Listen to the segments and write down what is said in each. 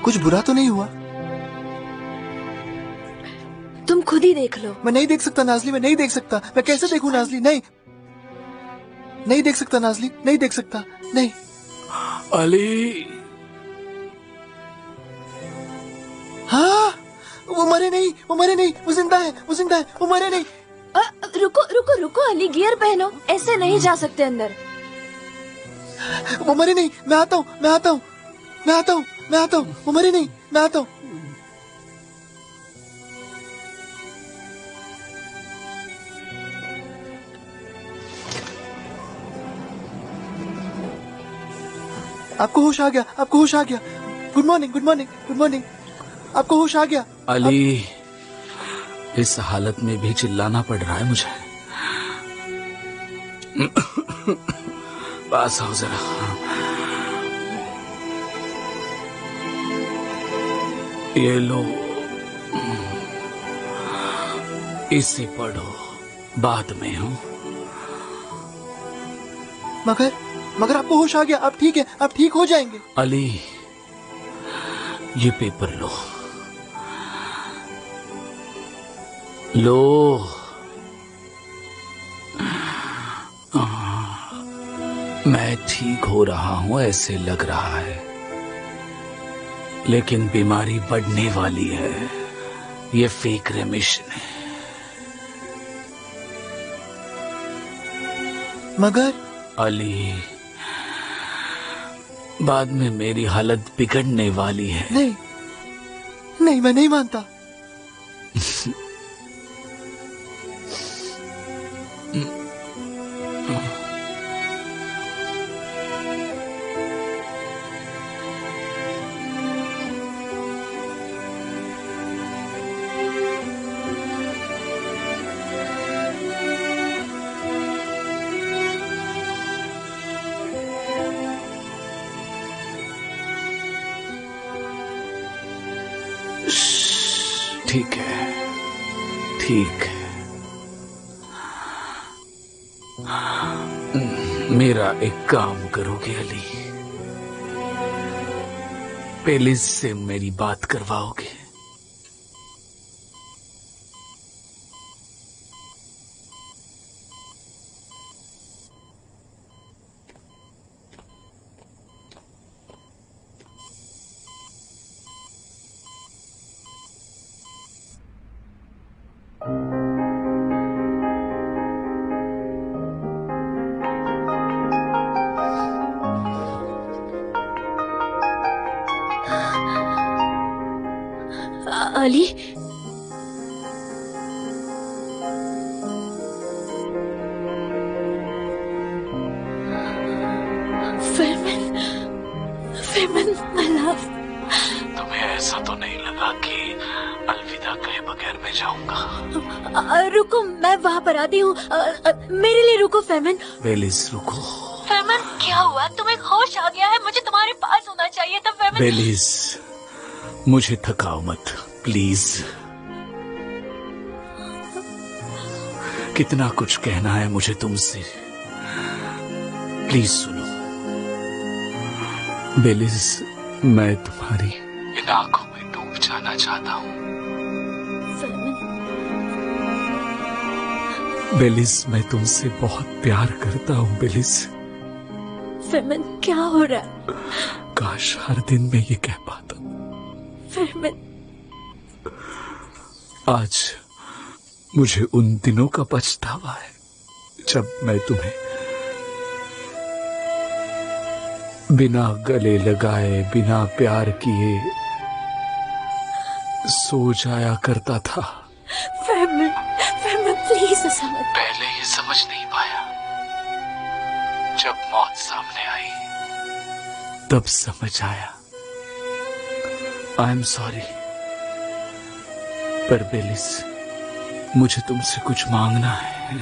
कुछ बुरा तो नहीं हुआ? तुम खुद ही देख लो। मैं नहीं देख सकता नाज़ली, मैं नहीं देख सकता। मैं कैसे देखूं नाज़ली? नहीं, नहीं देख सकता नाज़ली, नहीं देख सकता, नहीं। अली, हाँ, वो मरे नहीं, वो मरे नहीं, वो जिंदा है, वो जिंदा है, वो मरे नहीं। रुको रुको रुको अली, गियर पहनो, ऐसे नहीं जा सकते अंदर। वो मरे नहीं, मैं आता हूँ, मैं आता हूँ, मैं आता हूँ, मैं आता हूँ, वो मरे नहीं, मैं आता हूँ। आपको होश आ गया, आपको होश आ गया। Good morning, good morning, good morning. आपको होश आ गया। अली, इस हालत में भी चिल्लाना पड़ रहा है मुझे। पास आओ जरा। ये लो, इसे पढ़ो, बाद में हूँ। मगर आपको होश आ गया, आप ठीक है, आप ठीक हो जाएंगे। अली, ये पेपर लो, लो। मैं ठीक हो रहा हूं ऐसे लग रहा है, लेकिन बीमारी बढ़ने वाली है। ये फेक रेमिशन है। मगर अली, बाद में मेरी हालत बिगड़ने वाली है। नहीं, नहीं, मैं नहीं मानता। ठीक है, ठीक है। मेरा एक काम करोगे अली? पेलिस से मेरी बात करवाओगे? Ali, Ferman, Ferman, my love. तुम्हें ऐसा तो नहीं लगा कि अलविदा कहे बगैर मैं जाऊंगा? रुको, मैं वहाँ पर आती हूँ। मेरे लिए रुको फेरमैन। बेलिस, रुको। फेरमैन, क्या हुआ? तुम्हें होश आ गया है? मुझे तुम्हारे पास होना चाहिए था फेरमैन। बेलिस, मुझे थकाओ मत प्लीज। कितना कुछ कहना है मुझे तुमसे, प्लीज सुनो। बेलिस, मैं तुम्हारी इन आंखों में डूब जाना चाहता हूँ। बेलिस, मैं तुमसे बहुत प्यार करता हूँ बेलिस। फेरमैन, क्या हो रहा है? काश हर दिन मैं ये कह पाता। फेरमैन, आज मुझे उन दिनों का पछतावा है जब मैं तुम्हें बिना गले लगाए, बिना प्यार किए सो जाया करता था। फेरमैन, फेरमैन प्लीज समझ। पहले ये समझ नहीं पाया, जब मौत सामने आई तब समझ आया। आई एम सॉरी, पर बेलिस, मुझे तुमसे कुछ मांगना है।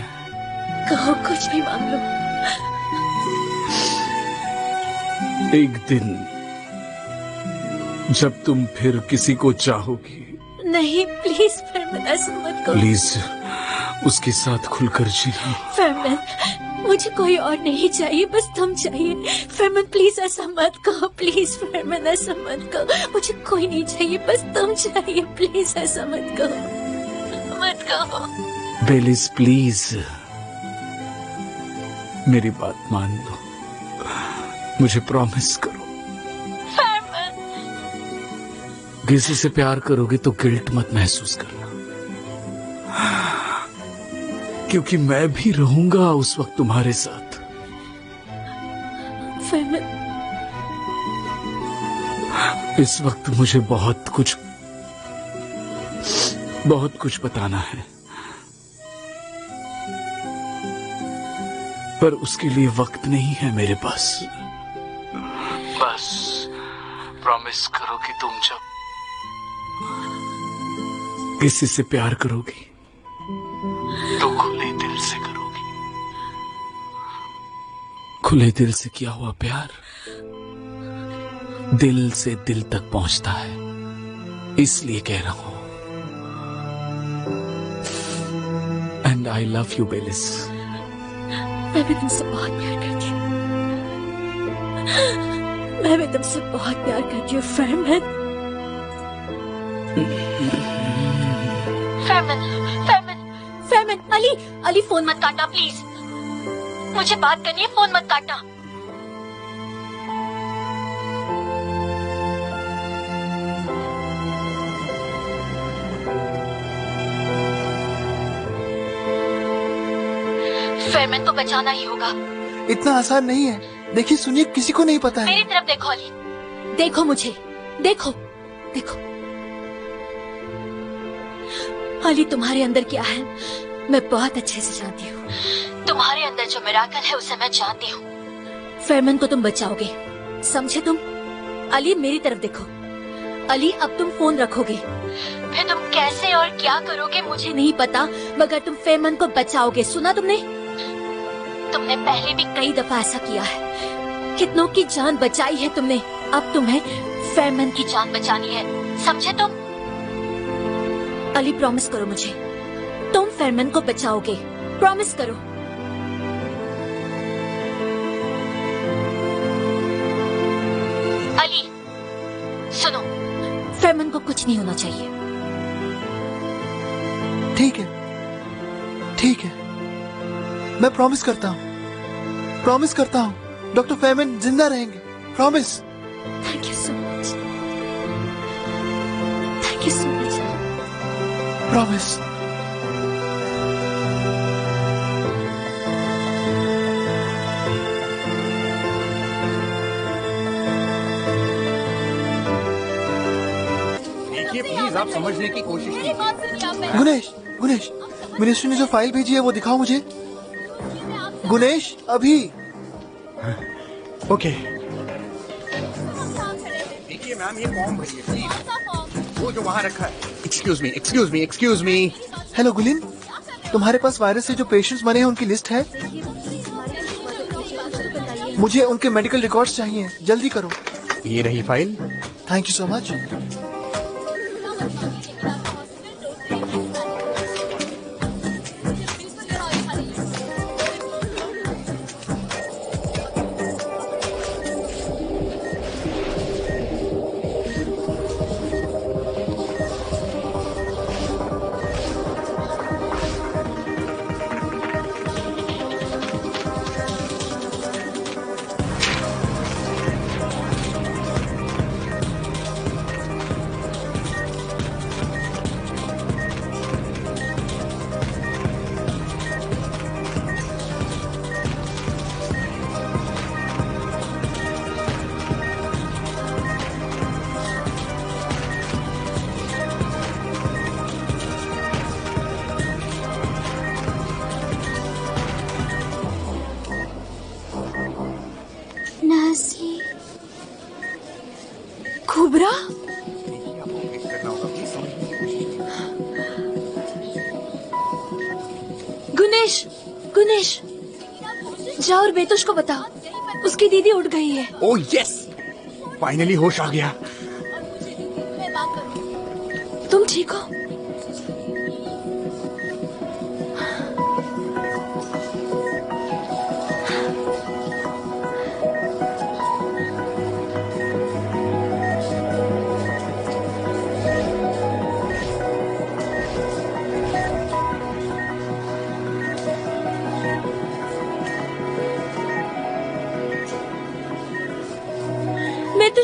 कहो, कुछ भी मांग लो। एक दिन जब तुम फिर किसी को चाहोगी। नहीं प्लीज फेरमैन, ऐसा मत करो। प्लीज, उसके साथ खुलकर जीना। फेरमैन, मुझे कोई और नहीं चाहिए, बस तुम चाहिए। फरमान प्लीज ऐसा मत कहो, प्लीज फरमान ऐसा मत कहो। मुझे कोई नहीं चाहिए, बस तुम चाहिए। प्लीज ऐसा मत कहो, मत कहो। बेलिस प्लीज मेरी बात मान लो, मुझे प्रॉमिस करो। फरमान, किसी से प्यार करोगे तो गिल्ट मत महसूस करना, क्योंकि मैं भी रहूंगा उस वक्त तुम्हारे साथ। फरमान, इस वक्त मुझे बहुत कुछ बताना है, पर उसके लिए वक्त नहीं है मेरे पास। बस प्रॉमिस करो कि तुम जब किसी से प्यार करोगी तो खुले दिल से करोगी। खुले दिल से किया हुआ प्यार दिल से दिल तक पहुंचता है, इसलिए कह रहा हूं। एंड आई लव यू बेलिस। मैं भी तुमसे बहुत प्यार करती हूँ। मैं भी तुमसे बहुत प्यार करती हूँ फरमान। फरमान, फरमान, फरमान, अली फोन मत काटना प्लीज। मुझे बात करनी है, फोन मत काटना। फरमान को बचाना ही होगा। इतना आसान नहीं है। देखिए सुनिए, किसी को नहीं पता है। मेरी तरफ देखो अली, देखो मुझे, देखो देखो। अली, तुम्हारे अंदर क्या है मैं बहुत अच्छे से जानती हूँ। तुम्हारे अंदर जो मिराकल है उसे मैं जानती हूँ। फरमान को तुम बचाओगे, समझे तुम? अली मेरी तरफ देखो। अली अब तुम फोन रखोगे, फिर तुम कैसे और क्या करोगे मुझे नहीं पता, मगर तुम फरमान को बचाओगे। सुना तुमने? तुमने पहले भी कई दफा ऐसा किया है, कितनों की जान बचाई है तुमने। अब तुम्हें फरमान की जान बचानी है, समझे तुम? अली प्रॉमिस करो मुझे, तुम फरमान को बचाओगे। प्रॉमिस करो। अली सुनो, फरमान को कुछ नहीं होना चाहिए। ठीक है, ठीक है, मैं प्रॉमिस करता हूँ, प्रॉमिस करता हूँ डॉक्टर फरमान जिंदा रहेंगे। Promise. Thank you so much, thank you so much. Promise. देखिए प्लीज, आप समझने की कोशिश कीजिए। गुनेश, गुनेश, मिनिस्ट्री ने जो फाइल भेजी है वो दिखाओ मुझे। गुनेश, अभी। ओके। देखिए मैम, ये फॉर्म भरिए प्लीज, वो जो वहाँ रखा है। Excuse me, excuse me, excuse me. Hello Gulin, तुम्हारे पास वायरस से जो पेशेंट्स मरे हैं उनकी लिस्ट है? मुझे उनके मेडिकल रिकॉर्ड्स चाहिए, जल्दी करो। ये रही file. Thank you so much. Kubra, Gunes, Gunes, जाओ और बेतुश को बताओ उसकी दीदी उठ गई है। ओह यस, फाइनली होश आ गया। तुम ठीक हो?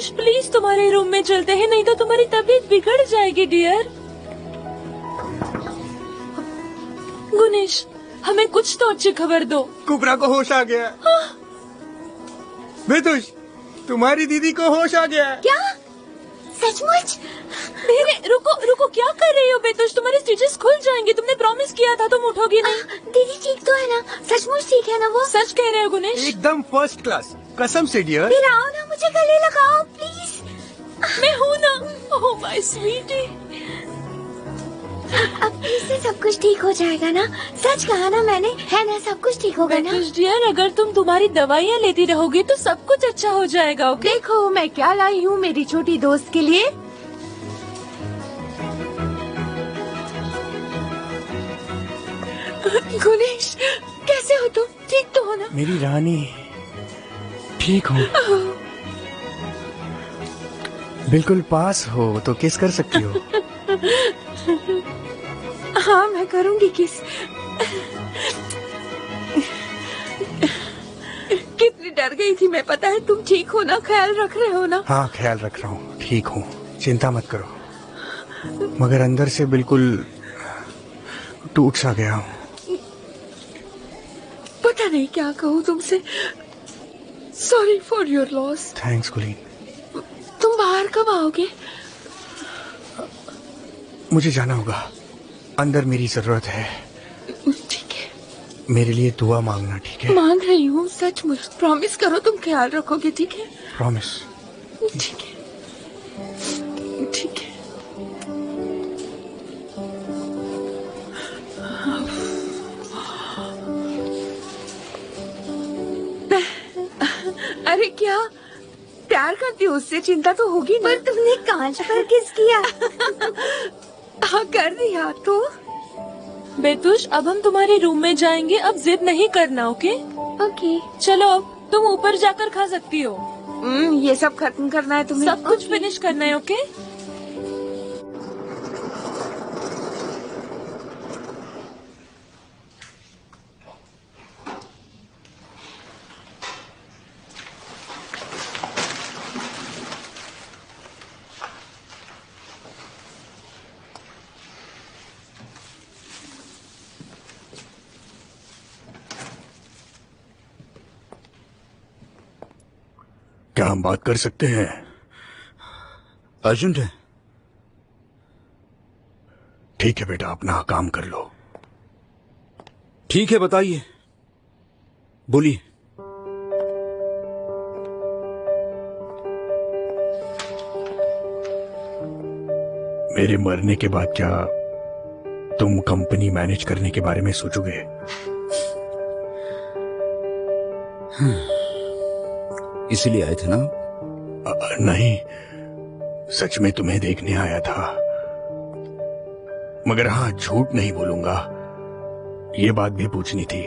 गुनेश प्लीज तुम्हारे रूम में चलते हैं, नहीं तो तुम्हारी तबीयत बिगड़ जाएगी डियर। गुनेश हमें कुछ तो अच्छी खबर दो। कुबरा को होश आ गया। बेतुश, तुम्हारी दीदी को होश आ गया। क्या सचमुच? मेरे रुको क्या कर रही हो बेतुश? तुम्हारे स्टिचेस खुल जाएंगे, तुमने प्रॉमिस किया था तुम उठोगी नहीं। दीदी ठीक तो है ना? सचमुच ठीक है ना वो? सच कह रहे हो गुनेश? एकदम फर्स्ट क्लास, कसम से डियर। फिर आओ ना, मुझे गले लगाओ प्लीज। मैं हूँ ना। Oh my sweetie. अब फिर से सब कुछ ठीक हो जाएगा ना? सच कहा ना मैंने, है ना? सब कुछ ठीक होगा ना? बेतुश डियर, अगर तुम तुम्हारी दवाइयाँ लेती रहोगी तो सब कुछ अच्छा हो जाएगा। ओके? देखो मैं क्या लाई हूँ मेरी छोटी दोस्त के लिए। गुनेश कैसे हो तुम? ठीक तो हो ना? मेरी रानी ठीक हो? बिल्कुल पास हो तो किस कर सकती हो। हाँ मैं करूँगी किस। कितनी डर गई थी मैं, पता है? तुम ठीक हो ना? ख्याल रख रहे हो ना? हाँ ख्याल रख रहा हूँ, ठीक हूँ, चिंता मत करो। मगर अंदर से बिल्कुल टूट सा गया हूँ। पता नहीं क्या कहूँ तुमसे। Sorry for your loss. Thanks कुलीन। तुम बाहर कब आओगे? मुझे जाना होगा, अंदर मेरी जरूरत है। ठीक है। मेरे लिए दुआ मांगना, ठीक है? मांग रही हूँ सचमुच। प्रॉमिस करो तुम ख्याल रखोगे, ठीक है? प्रॉमिस। ठीक है ठीक है। अरे क्या प्यार करती हो उससे? चिंता तो होगी ना? पर तुमने कांच पर किस किया? हाँ कर दिया तो। बेतुश अब हम तुम्हारे रूम में जाएंगे, अब जिद नहीं करना। ओके? ओके। चलो अब तुम ऊपर जाकर खा सकती हो। ये सब खत्म करना है तुम्हें? सब कुछ फिनिश करना है। ओके? क्या हम बात कर सकते हैं? अर्जेंट है? ठीक है बेटा, अपना काम कर लो। ठीक है बताइए, बोलिए। मेरे मरने के बाद क्या तुम कंपनी मैनेज करने के बारे में सोचोगे? इसीलिए आए थे ना? नहीं, सच में तुम्हें देखने आया था। मगर हाँ, झूठ नहीं बोलूंगा, ये बात भी पूछनी थी।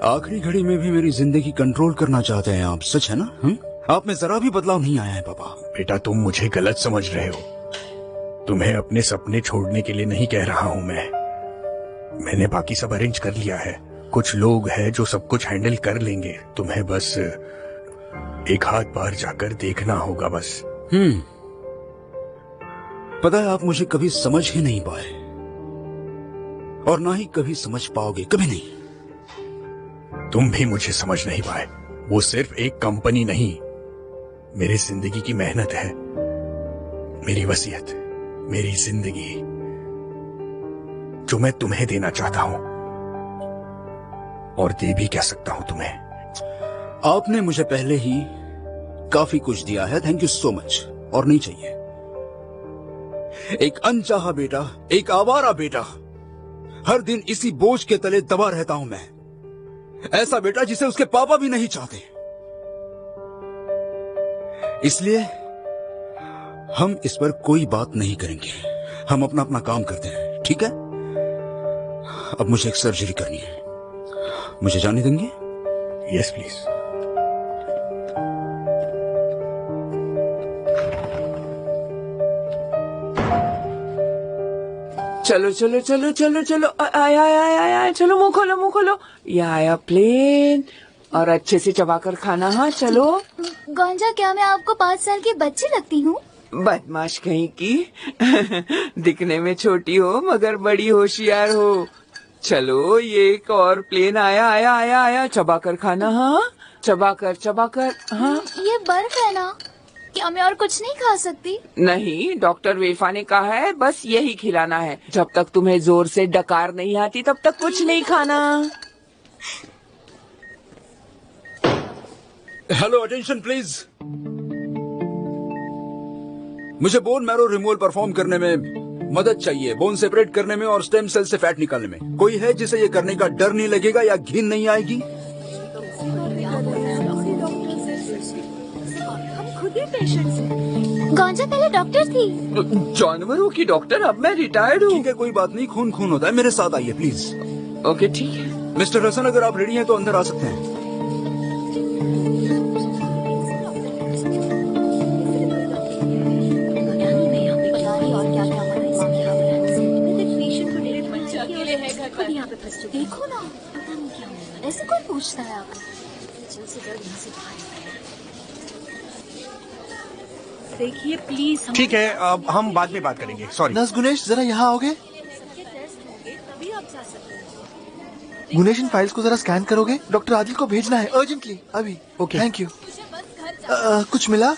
आखिरी घड़ी में भी मेरी जिंदगी कंट्रोल करना चाहते हैं आप, सच है ना? आप में जरा भी बदलाव नहीं आया है पापा। बेटा तुम मुझे गलत समझ रहे हो। तुम्हें अपने सपने छोड़ने के लिए नहीं कह रहा हूं मैंने बाकी सब अरेंज कर लिया है। कुछ लोग हैं जो सब कुछ हैंडल कर लेंगे, तुम्हें बस एक हाथ बाहर जाकर देखना होगा बस। पता है आप मुझे कभी समझ ही नहीं पाए और ना ही कभी समझ पाओगे, कभी नहीं। तुम भी मुझे समझ नहीं पाए। वो सिर्फ एक कंपनी नहीं, मेरी जिंदगी की मेहनत है, मेरी वसीयत, मेरी जिंदगी जो मैं तुम्हें देना चाहता हूं और दे भी कह सकता हूं तुम्हें। आपने मुझे पहले ही काफी कुछ दिया है, थैंक यू सो मच, और नहीं चाहिए। एक अनचाहा बेटा, एक आवारा बेटा, हर दिन इसी बोझ के तले दबा रहता हूं मैं। ऐसा बेटा जिसे उसके पापा भी नहीं चाहते। इसलिए हम इस पर कोई बात नहीं करेंगे, हम अपना अपना काम करते हैं, ठीक है? अब मुझे एक सर्जरी करनी है, मुझे जाने देंगे? Yes please. चलो चलो चलो चलो चलो, आया आया आया आया, चलो मुंह खोलो मुंह खोलो। ये आया प्लेन, और अच्छे से चबाकर खाना। हाँ चलो। गौंजा, क्या मैं आपको 5 साल की बच्ची लगती हूँ? बदमाश कहीं की। दिखने में छोटी हो मगर बड़ी होशियार हो। चलो, ये एक और प्लेन आया आया आया आया। चबाकर खाना। हाँ चबाकर चबाकर। हाँ ये बर्फ है ना, क्या मैं और कुछ नहीं खा सकती? नहीं, डॉक्टर वेफा ने कहा है बस यही खिलाना है। जब तक तुम्हें जोर से डकार नहीं आती तब तक कुछ नहीं खाना। Hello, attention please. मुझे बोन मैरो रिमूवल परफॉर्म करने में मदद चाहिए, बोन सेपरेट करने में और स्टेम सेल से फैट निकालने में। कोई है जिसे ये करने का डर नहीं लगेगा या घिन नहीं आएगी? गौंजा पहले डॉक्टर थी। जानवरों की डॉक्टर, अब मैं रिटायर्ड हूँ। ठीक है, कोई बात नहीं, खून खून होता है। मेरे साथ आइए प्लीज। ओके ठीक है। मिस्टर हसन, अगर आप रेडी हैं तो अंदर आ सकते हैं। देखो ना, पता नहीं क्या होगा। ऐसे कौन पूछता है आपको? जल्द से जल्द यहाँ से बाहर देखिए प्लीज। ठीक है, अब हम बाद में बात करेंगे। सॉरी। नर्स गुनेश, जरा यहाँ आओगे? गुनेश, इन फाइल्स को जरा स्कैन करोगे? डॉक्टर आदिल को भेजना है अर्जेंटली, अभी। ओके। Thank you. कुछ मिला?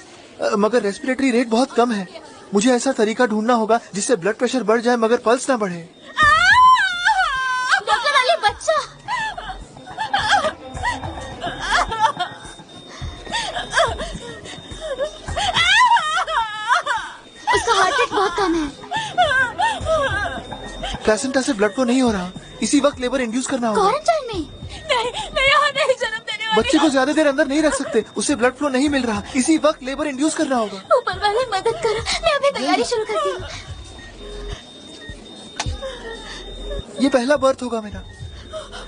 मगर रेस्पिरेटरी रेट बहुत कम है। मुझे ऐसा तरीका ढूंढना होगा जिससे ब्लड प्रेशर बढ़ जाए मगर पल्स ना बढ़े। डॉक्टर अली, बच्चा। उसका हार्ट रेट बहुत कम है। प्लेसेंटा से ब्लड फ्लो नहीं हो रहा। इसी वक्त लेबर इंड्यूस करना होगा। क्वारंटाइन में? मैं यहाँ नहीं जन्म देने वाली। बच्चे को ज्यादा देर अंदर नहीं रख सकते, उसे ब्लड फ्लो नहीं मिल रहा। इसी वक्त लेबर इंड्यूस करना होगा। ऊपर वाले मदद करो, मैं अभी तैयारी शुरू करती हूँ। ये पहला बर्थ होगा मेरा।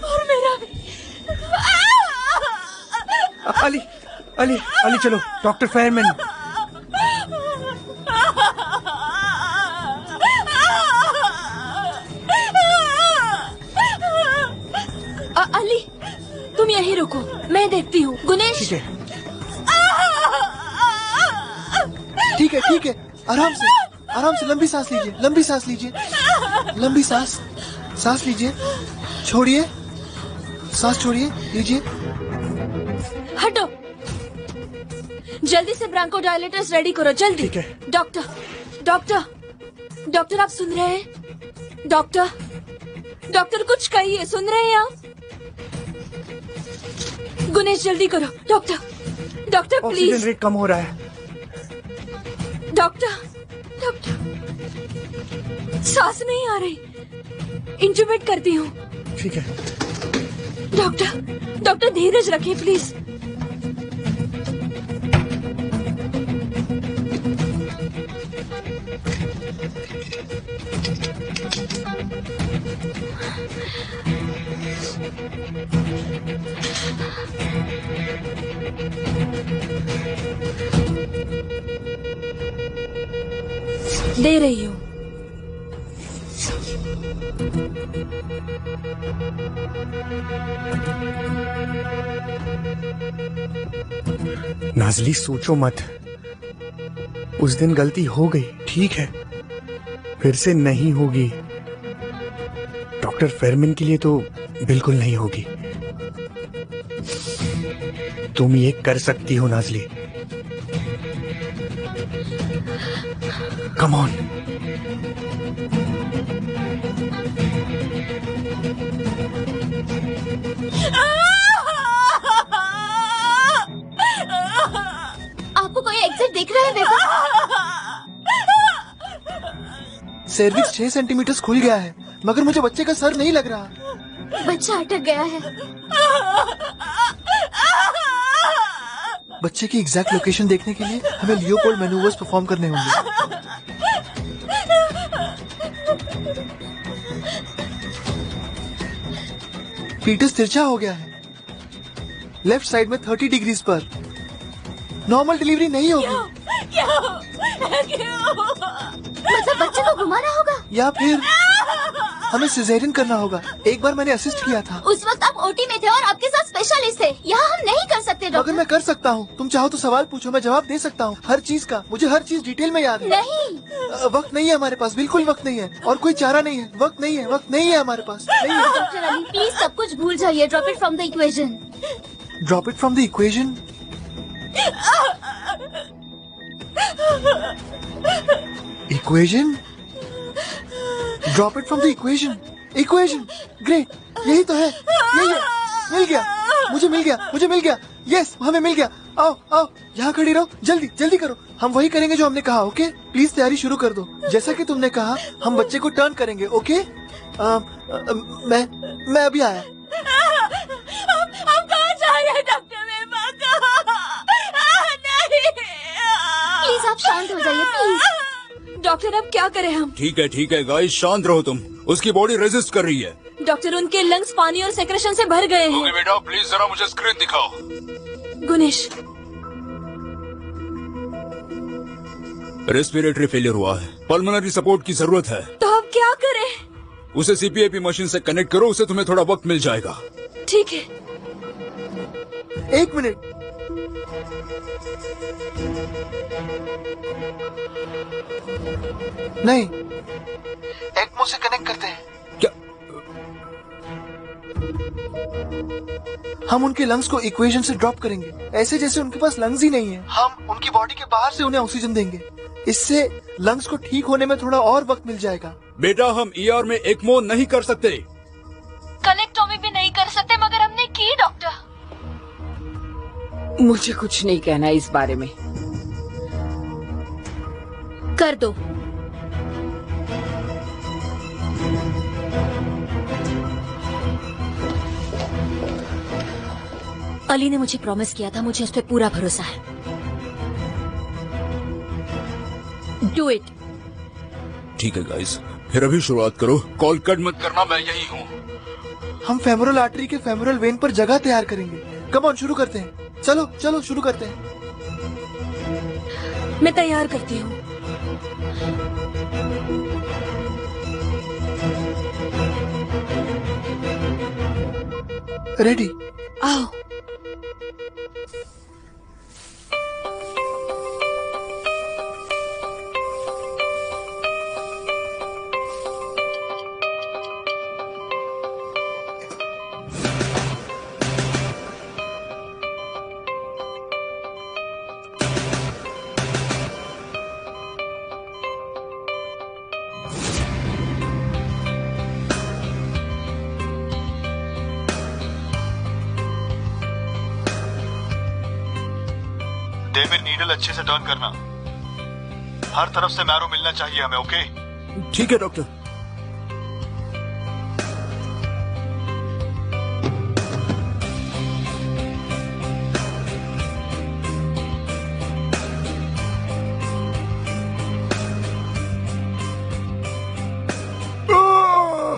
और मेरा भी। अली अली अली, चलो डॉक्टर फेयरमैन। अली, तुम यहीं रुको, मैं देखती हूँ। गुनेश। ठीक है ठीक है ठीक है, आराम से लंबी सांस लीजिए, लंबी सांस लीजिए, लंबी सांस लीजिए। छोड़िए, सांस छोड़िए, लीजिए। हटो, जल्दी से ब्रांकोडायलेटर्स रेडी करो, जल्दी। ठीक है। डॉक्टर आप सुन रहे हैं? डॉक्टर कुछ कहिए, सुन रहे हैं आप? गुनेश जल्दी करो। Doctor oxygen please. रेट कम हो रहा है। डॉक्टर सांस नहीं आ रही, इंट्यूबेट करती हूँ। ठीक है। डॉक्टर धीरज रखिए प्लीज। दे रही हूँ। नाजली, सोचो मत। उस दिन गलती हो गई, ठीक है, फिर से नहीं होगी। डॉक्टर फेयरमैन के लिए तो बिल्कुल नहीं होगी। तुम ये कर सकती हो नाजली। Come on. आपको कोई एग्जिट दिख रहा है बेटा? सर्विक्स 6 सेंटीमीटर खुल गया है, मगर मुझे बच्चे का सर नहीं लग रहा। बच्चा अटक गया है। बच्चे की एग्जैक्ट लोकेशन देखने के लिए हमें लियोपोल्ड मैनूवर्स परफॉर्म करने होंगे। फीटस तिरछा हो गया है, लेफ्ट साइड में 30 डिग्रीज पर। नॉर्मल डिलीवरी नहीं होगी। मतलब बच्चे को घुमाना होगा या फिर हमें सिजेरियन करना होगा। एक बार मैंने असिस्ट किया था। उस वक्त आप ओटी में थे और आपके साथ स्पेशलिस्ट है, यहाँ हम नहीं कर सकते मगर डॉक्टर। मैं कर सकता हूँ। तुम चाहो तो सवाल पूछो, मैं जवाब दे सकता हूँ हर चीज का। मुझे हर चीज डिटेल में याद है। नहीं वक्त नहीं है हमारे पास, बिल्कुल वक्त नहीं है, और कोई चारा नहीं है। वक्त नहीं है, वक्त नहीं है हमारे पास, नहीं है। डॉक्टर अली प्लीज सब कुछ भूल जाइए, drop it from the equation. Drop it from the equation. Equation, drop it from the equation. Equation, great, यही तो है, यही है। मिल गया, मुझे मिल गया, मुझे मिल गया। यस, हमें मिल गया। आओ आओ, यहाँ खड़ी रहो, जल्दी जल्दी करो। हम वही करेंगे जो हमने कहा, ओके? प्लीज तैयारी शुरू कर दो। जैसा कि तुमने कहा, हम बच्चे को टर्न करेंगे, ओके? मैं अभी आया। हम कहाँ जा रहे हैं डॉक्टर? मेरे पास नहीं। प्लीज आप शांत हो जाइए प्लीज। डॉक्टर अब क्या करें हम? ठीक है गाइस, शांत रहो तुम। उसकी बॉडी रेजिस्ट कर रही है। डॉक्टर उनके लंग्स पानी और सेक्रेशन से भर गए हैं। बेटा प्लीज जरा मुझे स्क्रीन दिखाओ। गुनेश, रेस्पिरेटरी फेलियर हुआ है, पल्मोनरी सपोर्ट की जरूरत है। तो अब क्या करें? उसे सीपीआईपी मशीन से कनेक्ट करो, उसे तुम्हें थोड़ा वक्त मिल जाएगा। ठीक है। एक मिनट, नहीं, एक्मो से कनेक्ट करते हैं। क्या? हम उनके लंग्स को इक्वेशन से ड्रॉप करेंगे, ऐसे जैसे उनके पास लंग्स ही नहीं है। हम उनकी बॉडी के बाहर से उन्हें ऑक्सीजन देंगे। इससे लंग्स को ठीक होने में थोड़ा और वक्त मिल जाएगा। बेटा हम ईआर में एक्मो नहीं कर सकते। कनेक्टोमी भी नहीं कर सकते, मगर हमने की डॉक्टर। मुझे कुछ नहीं कहना इस बारे में। कर दो। अली ने मुझे प्रॉमिस किया था, मुझे उस पर पूरा भरोसा है। Do it. ठीक है गाइस, फिर अभी शुरुआत करो। कॉल कट मत करना, मैं यही हूँ। हम फेमोरल आर्टरी के फेमोरल वेन पर जगह तैयार करेंगे। कम ऑन, शुरू करते हैं। चलो चलो शुरू करते हैं। मैं तैयार करती हूँ। रेडी? आओ। डेविड, नीडल अच्छे से टर्न करना। हर तरफ से मैरो मिलना चाहिए हमें, ओके? ठीक है डॉक्टर।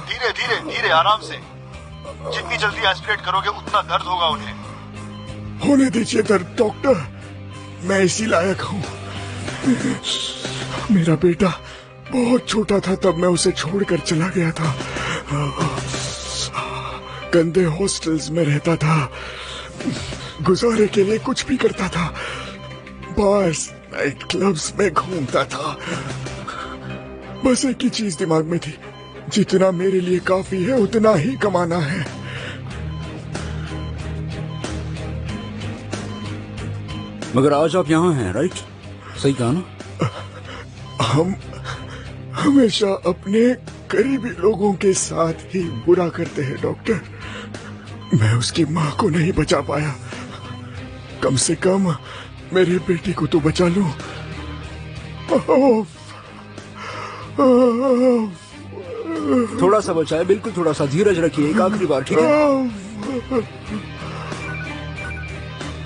धीरे धीरे धीरे, आराम से। जितनी जल्दी एस्पिरेट करोगे उतना दर्द होगा उन्हें। होने दीजिए दर्द डॉक्टर, मैं इसी लायक हूँ। मेरा बेटा बहुत छोटा था तब मैं उसे छोड़कर चला गया था। गंदे हॉस्टल्स में रहता था, गुजारे के लिए कुछ भी करता था, बार्स नाइट क्लब्स में घूमता था। बस एक ही चीज दिमाग में थी, जितना मेरे लिए काफी है उतना ही कमाना है। मगर आज आप यहाँ हैं, राइट? सही कहा ना? हम हमेशा अपने करीबी लोगों के साथ ही बुरा करते हैं डॉक्टर। मैं उसकी माँ को नहीं बचा पाया, कम से कम मेरे बेटी को तो बचा लूं। थोड़ा सा बचा है, बिल्कुल थोड़ा सा धीरज रखिए। एक आखिरी बार, ठीक है?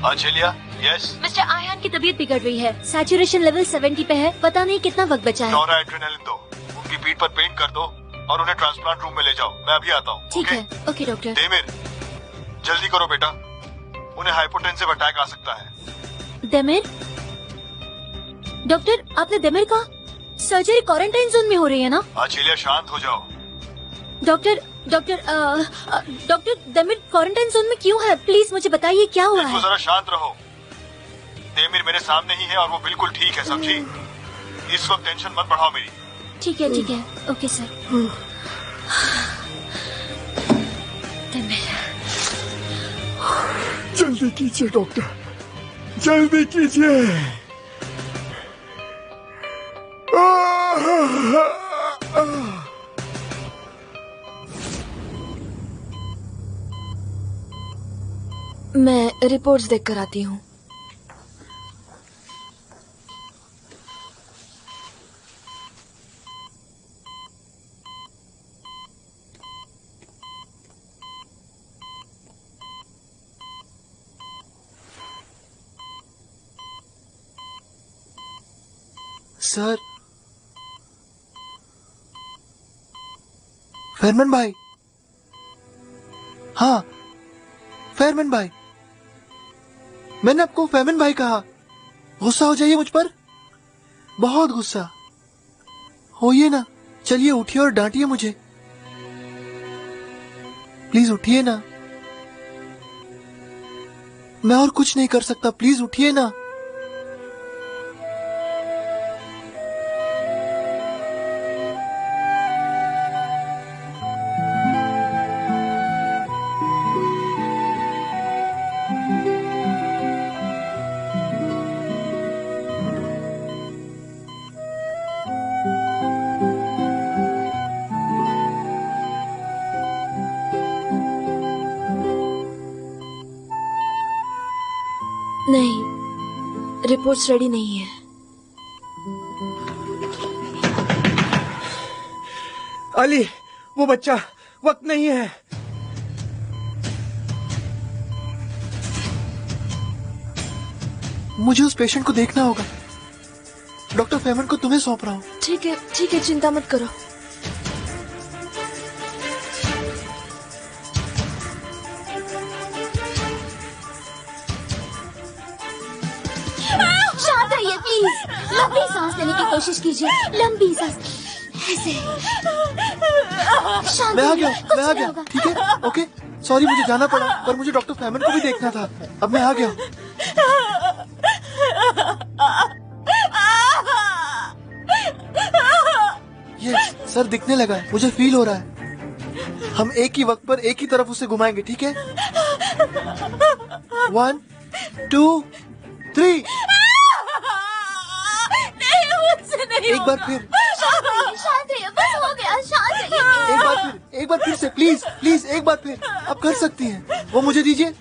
आंचलिया, यस। मिस्टर आयान की तबीयत बिगड़ रही है, सैचुरेशन लेवल 70 पे है। पता नहीं कितना वक्त बचा है। नोरा एड्रेनालिन दो, उनकी पीठ पर पेंट कर दो और उन्हें ट्रांसप्लांट रूम में ले जाओ। मैं अभी आता हूँ। ठीक है, ओके डॉक्टर। देमिर, जल्दी करो बेटा, उन्हें हाइपोटेंसिव अटैक आ सकता है। देमिर? डॉक्टर, आपने देमिर कहा? सर्जरी क्वारंटाइन जोन में हो रही है ना? आंचलिया शांत हो जाओ। डॉक्टर, डॉक्टर देमिर क्वारंटाइन जोन में क्यों है? प्लीज मुझे बताइए क्या हुआ है? जरा शांत रहो। देमिर मेरे सामने ही है और वो बिल्कुल ठीक है, समझी? इस वक्त टेंशन मत बढ़ाओ मेरी। ठीक है, ओके सर। देमिर, जल्दी कीजिए डॉक्टर, जल्दी कीजिए। मैं रिपोर्ट्स देख कर आती हूँ। सर, फेरमैन भाई। हाँ, फेरमैन भाई। मैंने आपको फेरमैन भाई कहा। गुस्सा हो जाइए मुझ पर, बहुत गुस्सा होइए ना। चलिए उठिए और डांटिए मुझे, प्लीज उठिए ना। मैं और कुछ नहीं कर सकता, प्लीज उठिए ना। नहीं, रिपोर्ट्स रेडी नहीं है। अली, वो बच्चा, वक्त नहीं है। मुझे उस पेशेंट को देखना होगा। डॉक्टर फेरमैन को तुम्हें सौंप रहा हूँ। ठीक है, चिंता मत करो। शांत रहिए प्लीज। लंबी सांस लेने की कोशिश कीजिए, लंबी सांस। ऐसे। शांत मैं आ रहिए, गया, मैं आ गया। ठीक है, ओके। सॉरी, मुझे जाना पड़ा, पर मुझे डॉक्टर फेरमैन को भी देखना था। अब मैं आ गया। ये सर दिखने लगा है, मुझे फील हो रहा है। हम एक ही वक्त पर एक ही तरफ उसे घुमाएंगे, ठीक है? 1 2 3। नहीं, एक बार फिर, शांत रहिए, बस हो गया, शांत रहिए। एक बार फिर से, प्लीज प्लीज, एक बार फिर। आप कर सकती हैं। वो मुझे दीजिए।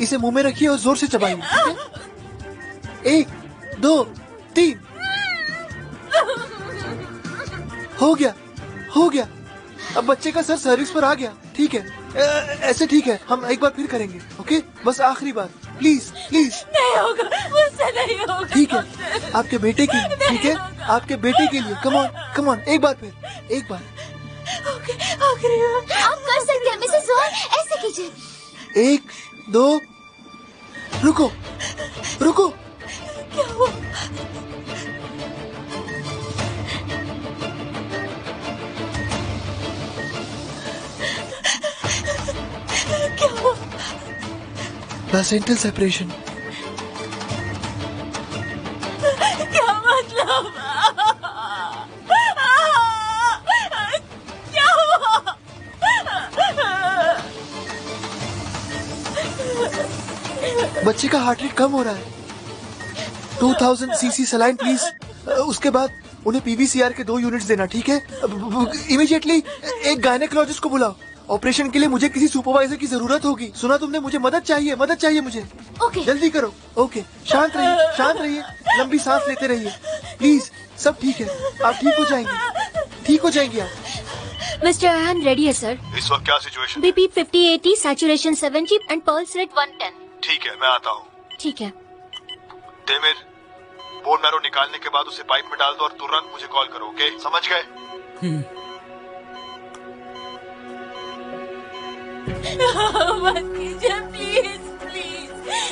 इसे मुंह में रखिए और जोर से चबाइए, ठीक है? 1 2 3। हो गया। अब बच्चे का सर सर्विस पर आ गया, ठीक है? ऐसे ठीक है, हम एक बार फिर करेंगे, ओके? बस आखिरी बार, प्लीज। नहीं होगा, मुझसे नहीं होगा। ठीक है, आपके बेटे के लिए, ठीक है? आपके बेटे के लिए। कम ऑन, एक बार फिर, एक बार। आप कर सकते हैं मिसेस जोहर, ऐसे कीजिए। 1 2। रुको। क्या हुआ? Placental separation. क्या मतलब? क्या हुआ? बच्चे का हार्ट रेट कम हो रहा है। 2000 सीसी सलाइन प्लीज। उसके बाद उन्हें पीवीसीआर के 2 यूनिट्स देना, ठीक है? इमीडिएटली एक गायनेकोलॉजिस्ट को बुलाओ। ऑपरेशन के लिए मुझे किसी सुपरवाइजर की जरूरत होगी। सुना तुमने? मुझे मदद चाहिए मुझे। ओके। जल्दी करो। ओके, शांत रहिए, लंबी सांस लेते रहिए, प्लीज। सब ठीक है, आप ठीक हो जाएंगे आप। मिस्टर अहान रेडी है सर। इस वक्त क्या situation? BP 50-80, saturation 70 and pulse rate 110। ठीक है, मैं आता हूँ। ठीक है। देमिर, बोन मैरो निकालने के बाद उसे पाइप में डाल दो और तुरंत मुझे कॉल करो, ओके? समझ गए? मत कीजिए प्लीज।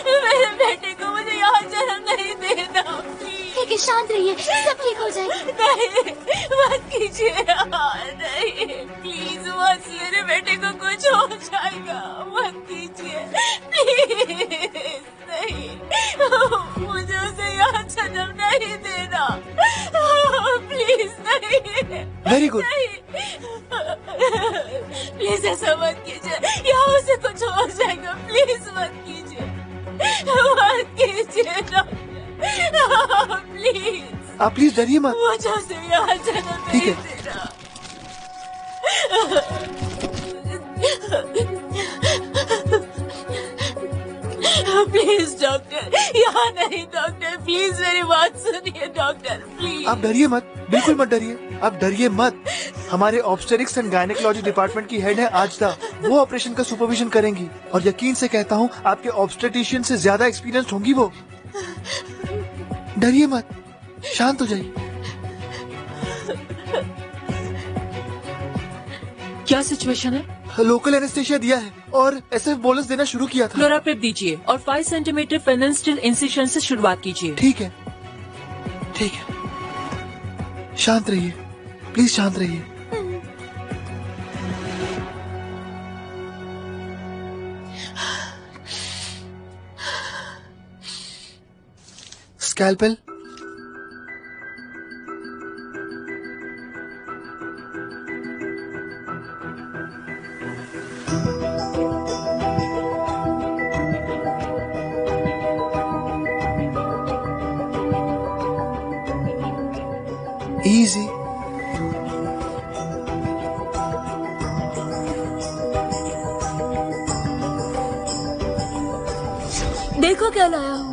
मेरे बेटे को मुझे यहाँ जन्म नहीं देना प्लीज। ठीक है, शांत रहिए, सब ठीक हो जाएगा। नहीं, मत कीजिए, नहीं प्लीज मत, मेरे बेटे को कुछ हो जाएगा, मत कीजिए प्लीज, नहीं, मुझे उसे यहाँ जन्म नहीं देना, प्लीज नहीं। Very good. प्लीज ऐसा मत कीजिए, यहाँ उसे कुछ हो जाएगा, प्लीज मत कीजिए, मत कीजिए डॉक्टर, प्लीज। आप प्लीज डरिए मत। मुझे उसे यहाँ जन्म ठीक नहीं है। देना। प्लीज डॉक्टर, यहाँ नहीं डॉक्टर, प्लीज मेरी बात सुनिए डॉक्टर, प्लीज। आप डरिए मत, बिल्कुल मत डरिए, आप डरिए मत। हमारे ऑब्स्टेरिक्स एंड गायनेकोलॉजी डिपार्टमेंट की हेड है आजदा, वो ऑपरेशन का सुपरविजन करेंगी और यकीन से कहता हूँ आपके ऑब्स्टेटिशियन से ज्यादा एक्सपीरियंस्ड होंगी वो। डरिए मत, शांत हो जाइए। क्या सिचुएशन है? लोकल एनेस्थेशिया दिया है और एसएफ बोलस देना शुरू किया था। क्लोराप्रिप दीजिए और 5 सेंटीमीटर फेनेस्टिल इंसिशन से शुरुआत कीजिए। ठीक है, ठीक है, शांत रहिए, प्लीज शांत रहिए। स्कैल्पेल। Easy. देखो क्या लाया हूँ।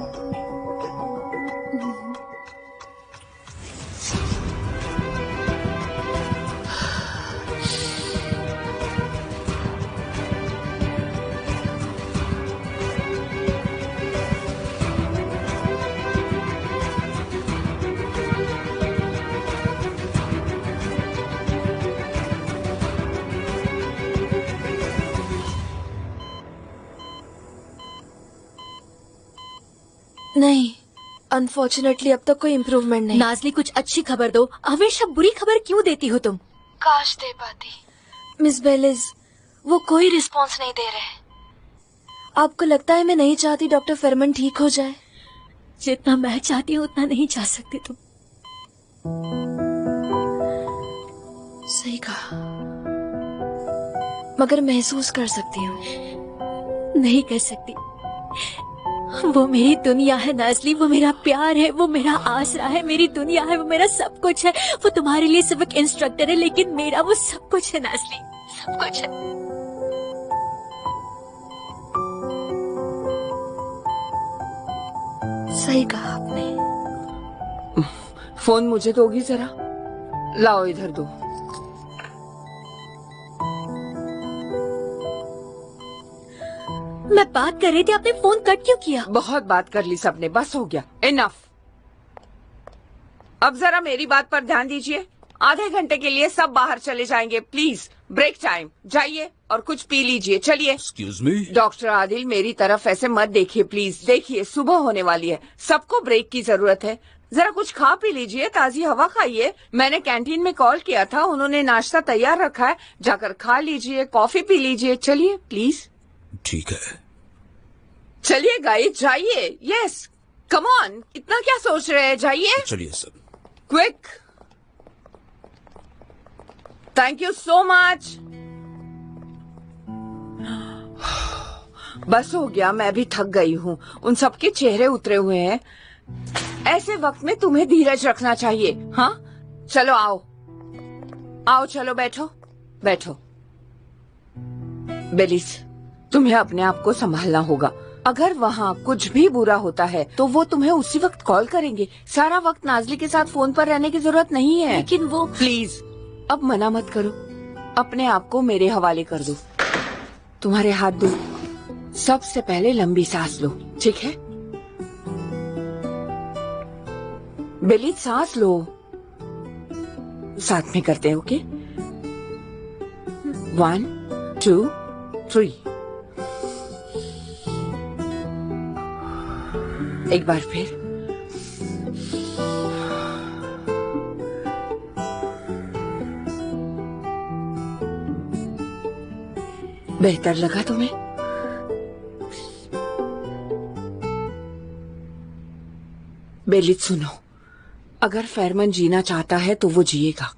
नहीं, अनफॉर्चुनेटली अब तक कोई इम्प्रूवमेंट नहीं। नाजली कुछ अच्छी खबर दो, हमेशा बुरी खबर क्यों देती हो तुम? काश दे पाती। मिस बेलिस, वो कोई रिस्पॉन्स नहीं दे रहे। आपको लगता है मैं नहीं चाहती डॉक्टर फेरमन ठीक हो जाए? जितना मैं चाहती हूँ उतना नहीं चाह सकती तुम। सही कहा, मगर महसूस कर सकती हूँ। नहीं कर सकती। वो मेरी दुनिया है नाजली, वो मेरा प्यार है, वो मेरा आसरा है, मेरी दुनिया है, वो मेरा सब कुछ है। वो तुम्हारे लिए सिर्फ एक इंस्ट्रक्टर है, लेकिन मेरा वो सब कुछ है नाजली, सब कुछ है। सही कहा आपने। फोन मुझे दोगी जरा? लाओ इधर दो। मैं बात कर रही थी, आपने फोन कट क्यों किया? बहुत बात कर ली सबने, बस हो गया, इनफ। अब जरा मेरी बात पर ध्यान दीजिए। आधे घंटे के लिए सब बाहर चले जाएंगे, प्लीज। ब्रेक टाइम, जाइए और कुछ पी लीजिए। चलिए। Excuse me. डॉक्टर आदिल, मेरी तरफ ऐसे मत देखिए प्लीज। देखिए, सुबह होने वाली है, सबको ब्रेक की जरूरत है। जरा कुछ खा पी लीजिए, ताजी हवा खाइए। मैंने कैंटीन में कॉल किया था, उन्होंने नाश्ता तैयार रखा है, जाकर खा लीजिए, कॉफी पी लीजिए। चलिए प्लीज। ठीक है, चलिए गाइस, जाइए। यस, कम ऑन, इतना क्या सोच रहे हैं, जाइए। चलिए sir. Quick. Thank you so much. बस हो गया, मैं भी थक गई हूँ। उन सबके चेहरे उतरे हुए हैं। ऐसे वक्त में तुम्हें धीरज रखना चाहिए। हाँ, चलो आओ आओ, चलो बैठो बैठो। बेलिस, तुम्हें अपने आप को संभालना होगा। अगर वहाँ कुछ भी बुरा होता है तो वो तुम्हें उसी वक्त कॉल करेंगे। सारा वक्त नाजली के साथ फोन पर रहने की जरूरत नहीं है। लेकिन वो प्लीज अब मना मत करो, अपने आप को मेरे हवाले कर दो। तुम्हारे हाथ दो। सबसे पहले लंबी सांस लो, ठीक है? बेली, सांस लो। साथ में करते हैं, ओके? 1 2 3। एक बार फिर। बेहतर लगा तुम्हें? बेलित सुनो, अगर फेरमन जीना चाहता है तो वो जिएगा।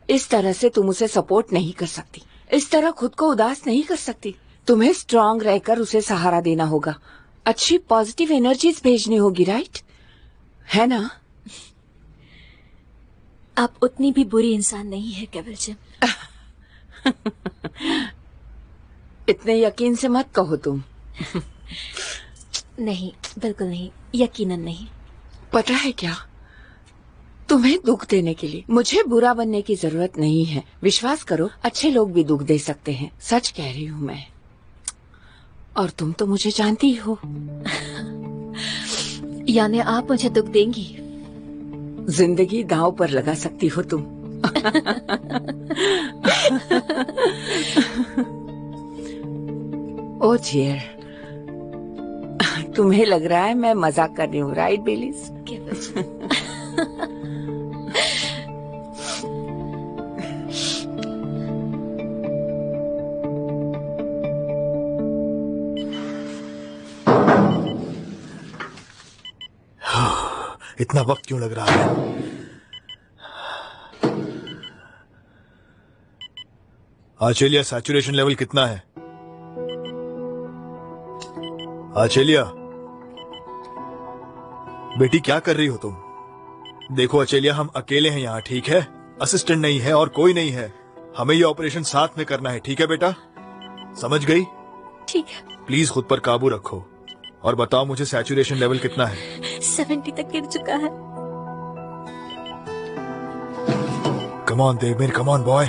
इस तरह से तुम उसे सपोर्ट नहीं कर सकती, इस तरह खुद को उदास नहीं कर सकती। तुम्हें स्ट्रांग रहकर उसे सहारा देना होगा, अच्छी पॉजिटिव एनर्जीज भेजनी होगी, राइट? है ना? आप उतनी भी बुरी इंसान नहीं है केवल जी। इतने यकीन से मत कहो तुम। नहीं, बिल्कुल नहीं, यकीनन नहीं। पता है क्या, तुम्हें दुख देने के लिए मुझे बुरा बनने की जरूरत नहीं है। विश्वास करो, अच्छे लोग भी दुख दे सकते हैं, सच कह रही हूँ मैं। और तुम तो मुझे जानती हो। यानी आप मुझे दुख देंगी? जिंदगी दांव पर लगा सकती हो तुम। ओ चियर, तुम्हें लग रहा है मैं मजाक कर रही हूँ, राइट बेलिस? इतना वक्त क्यों लग रहा है? आचेलिया, सैचुरेशन लेवल कितना है? आचेलिया बेटी, क्या कर रही हो तुम? देखो आचेलिया, हम अकेले हैं यहाँ, ठीक है? असिस्टेंट नहीं है और कोई नहीं है। हमें ये ऑपरेशन साथ में करना है, ठीक है बेटा? समझ गई? ठीक है। प्लीज खुद पर काबू रखो और बताओ मुझे सैचुरेशन लेवल कितना है? 70 तक गिर चुका है। Come on Devmir, come on boy,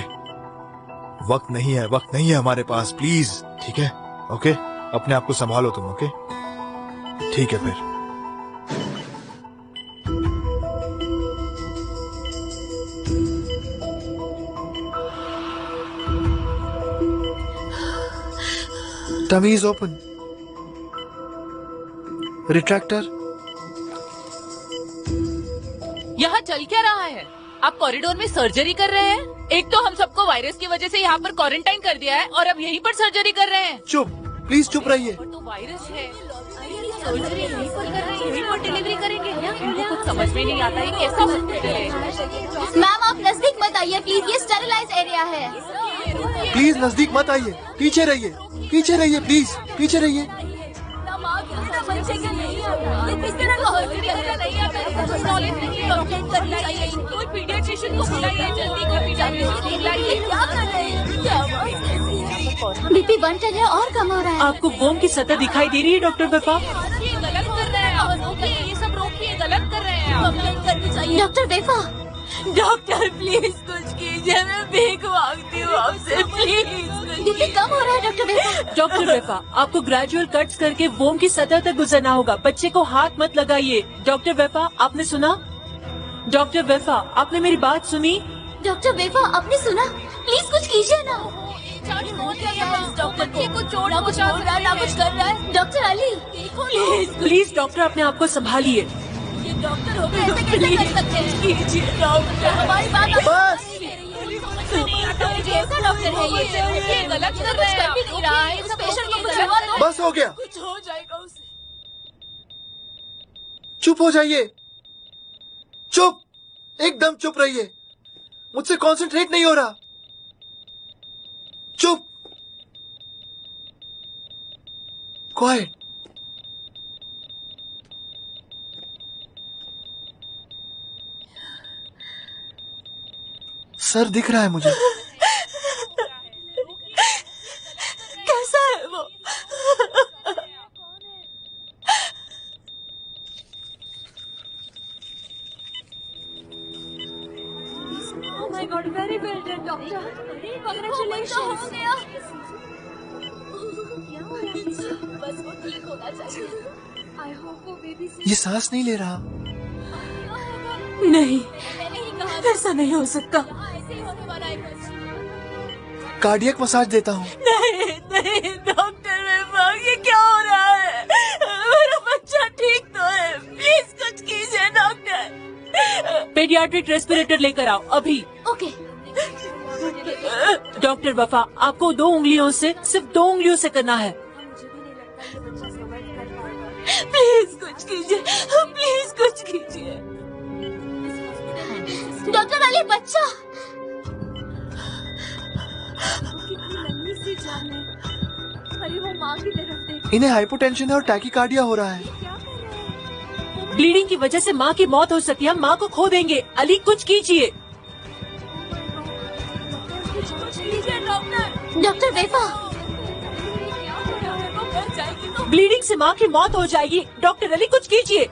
वक्त नहीं है हमारे पास, प्लीज। ठीक है? ओके, अपने आप को संभालो तुम। ओके, ठीक है फिर। Tummy is open. रिट्रैक्टर। यहाँ चल क्या रहा है? आप कॉरिडोर में सर्जरी कर रहे हैं? एक तो हम सबको वायरस की वजह से यहाँ पर क्वारंटाइन कर दिया है और अब यहीं पर सर्जरी कर रहे हैं। चुप, प्लीज चुप रहिए। तो वायरस है, सर्जरी यहीं पर कर रहे हैं, यहीं पर डिलीवरी करेंगे। इनको कुछ समझ में नहीं आता है, कैसा हॉस्पिटल है। मैम आप नजदीक मत आइए प्लीज, ये स्टेरिलाइज एरिया है। प्लीज नजदीक मत आइए, पीछे रहिए, पीछे रहिए, प्लीज पीछे रहिए। कोई पीडियाट्रिशियन को बुलाइए, जल्दी कोई पीडियाट्रिशियन बुलाइए। क्या कर रहे हैं? बीपी 110 है और कम हो रहा है। आपको बोम की सतह दिखाई दे रही है डॉक्टर वेफा? ये गलत कर रहे हैं, रोकिए, ये सब रोकिए, गलत कर रहे हैं। कंप्लेंट करनी चाहिए। डॉक्टर वेफा, डॉक्टर प्लीज कुछ कीजिए, मैं भीख मांगती हूँ आपसे, प्लीज। बीपी कम हो रहा है डॉक्टर वेफा। डॉक्टर वेफा, आपको ग्रेजुअल कट्स करके वोम की सतह तक गुजरना होगा। बच्चे को हाथ मत लगाइए। डॉक्टर वेफा, आपने सुना? डॉक्टर वेफा, आपने मेरी बात सुनी? डॉक्टर वेफा, आपने सुना? प्लीज कुछ कीजिए ना। डॉक्टर को चोट ना कुछ बोल रहा है, ना कुछ कर रहा है। डॉक्टर अली, प्लीज डॉक्टर, अपने आप को संभालिए। ये डॉक्टर हो गए, ऐसे कैसे कर सकते हैं? कीजिए डॉक्टर, हमारी बात बस। कैसा डॉक्टर है ये गलत कर रहे हैं। भी नहीं रहा है। इस पेशेंट को कुछ हुआ तो बस हो गया, कुछ हो जाएगा उसे। चुप हो जाइए, चुप, एकदम चुप रहिए। मुझसे कंसंट्रेट नहीं हो रहा। चुप, क्वाइट। सर दिख रहा है मुझे। कैसा है वो? Oh my God, very well done, doctor. Congratulations. हो गया। बस वो ठीक होना चाहिए। I hope वो बेबी से ये सांस नहीं ले रहा। नहीं, ऐसा नहीं हो सकता। ऐसे ही होने वाला है कुछ। कार्डियक मसाज देता हूँ। नहीं डॉक्टर वेफा, ये क्या हो रहा है? मेरा बच्चा ठीक तो है, प्लीज कुछ कीजिए डॉक्टर। पेडियाट्रिक रेस्पिरेटर लेकर आओ अभी। ओके। डॉक्टर वफा, आपको 2 उंगलियों से, सिर्फ 2 उंगलियों से करना है। प्लीज कुछ कीजिए, प्लीज कुछ कीजिए। डॉक्टर अली, बच्चा अली वो माँ की तरफ देख। इन्हें हाइपोटेंशन है और टैकीकार्डिया हो रहा है। ब्लीडिंग की वजह से माँ की मौत हो सकती है, हम माँ को खो देंगे। अली कुछ कीजिए। डॉक्टर वेफा, ब्लीडिंग से माँ की मौत हो जाएगी। डॉक्टर अली कुछ कीजिए।